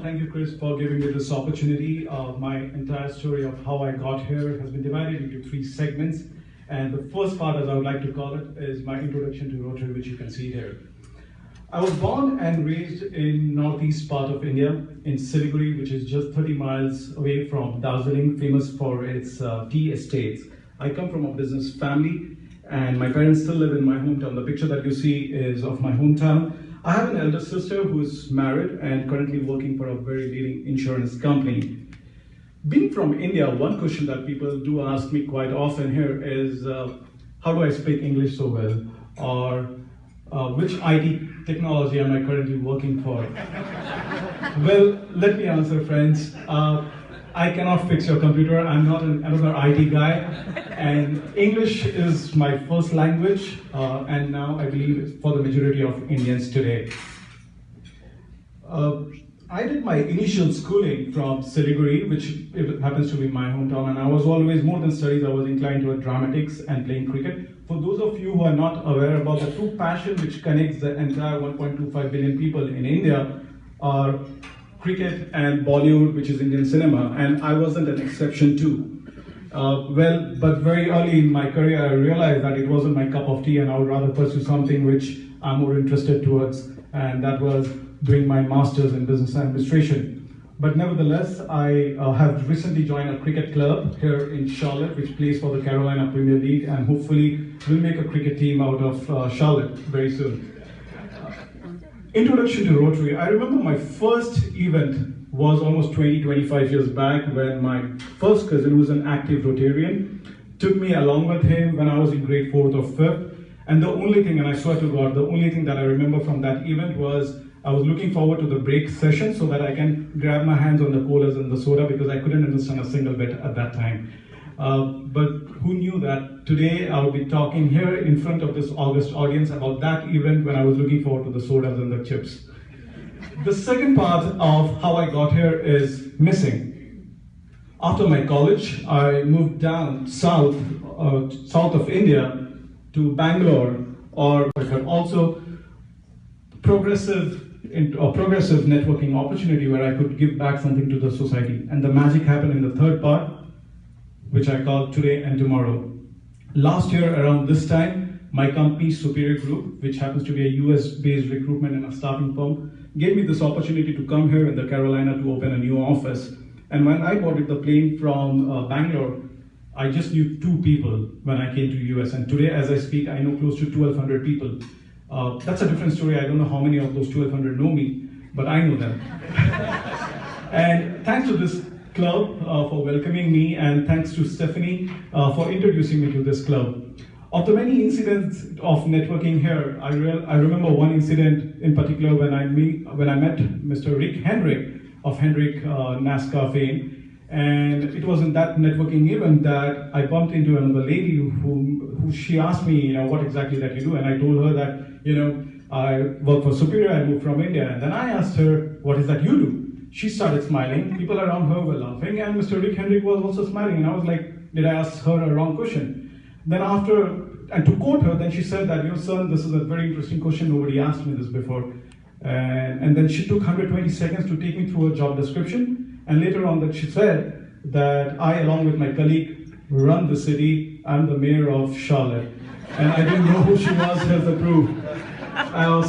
Thank you, Chris, for giving me this opportunity. My entire story of how I got here has been divided into 3 segments. And the first part, as I would like to call it, is my introduction to Rotary, which you can see here. I was born and raised in northeast part of India, in Siliguri, which is just 30 miles away from Darjeeling, famous for its tea estates. I come from a business family, and my parents still live in my hometown. The picture that you see is of my hometown. I have an elder sister who is married and currently working for a very leading insurance company. Being from India, one question that people do ask me quite often here is, how do I speak English so well? Or which IT technology am I currently working for? Well, let me answer, friends. I cannot fix your computer. I'm not another IT guy. And English is my first language, and now I believe for the majority of Indians today. I did my initial schooling from Siliguri, which happens to be my hometown, and I was always, more than studies, I was inclined toward dramatics and playing cricket. For those of you who are not aware about the true passion which connects the entire 1.25 billion people in India are cricket and Bollywood, which is Indian cinema, and I wasn't an exception too. But very early in my career, I realized that it wasn't my cup of tea, and I would rather pursue something which I'm more interested towards, and that was doing my master's in business administration. But nevertheless, I have recently joined a cricket club here in Charlotte, which plays for the Carolina Premier League, and hopefully will make a cricket team out of Charlotte very soon. Introduction to Rotary. I remember my first event was almost 20-25 years back, when my first cousin, who was an active Rotarian, took me along with him when I was in grade 4th or 5th. And the only thing, and I swear to God, the only thing that I remember from that event was I was looking forward to the break session so that I can grab my hands on the colas and the soda, because I couldn't understand a single bit at that time. But who knew that today I would be talking here in front of this august audience about that event when I was looking forward to the sodas and the chips. The second part of how I got here is missing. After my college, I moved down south of India to Bangalore, or also progressive networking opportunity where I could give back something to the society. And the magic happened in the third part, which I call Today and Tomorrow. Last year around this time, my company Superior Group, which happens to be a US-based recruitment and a staffing firm, gave me this opportunity to come here in the Carolina to open a new office. And when I boarded the plane from Bangalore, I just knew 2 people when I came to US. And today, as I speak, I know close to 1,200 people. That's a different story. I don't know how many of those 1,200 know me, but I know them. And thanks to this club for welcoming me, and thanks to Stephanie for introducing me to this club. Of the many incidents of networking here, I remember one incident in particular when I met Mr. Rick Hendrick of Hendrick NASCAR fame, and it was in that networking event that I bumped into another lady who she asked me, what exactly that you do, and I told her that, I work for Superior, I moved from India, and then I asked her, what is that you do? She started smiling, people around her were laughing, and Mr. Rick Hendrick was also smiling, and I was like, did I ask her a wrong question? Then and to quote her, then she said that, son, this is a very interesting question, nobody asked me this before. And then she took 120 seconds to take me through a job description, and later on that she said that I, along with my colleague, run the city. I'm the mayor of Charlotte. And I didn't know who she was, here's the proof.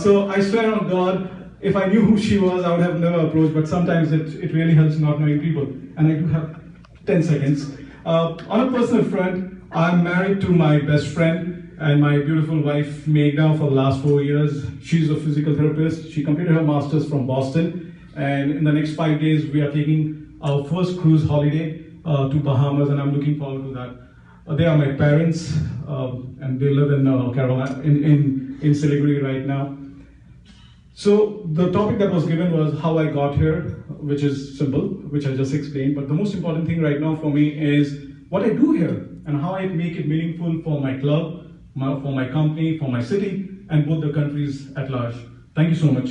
So I swear on God, if I knew who she was, I would have never approached, but sometimes it really helps not knowing people. And I do have 10 seconds. On a personal front, I'm married to my best friend and my beautiful wife, Meghna, for the last 4 years. She's a physical therapist. She completed her master's from Boston. And in the next 5 days, we are taking our first cruise holiday to Bahamas, and I'm looking forward to that. They are my parents, and they live in Carolina, in Siliguri right now. So the topic that was given was how I got here, which is simple, which I just explained. But the most important thing right now for me is what I do here and how I make it meaningful for my club, for my company, for my city, and both the countries at large. Thank you so much.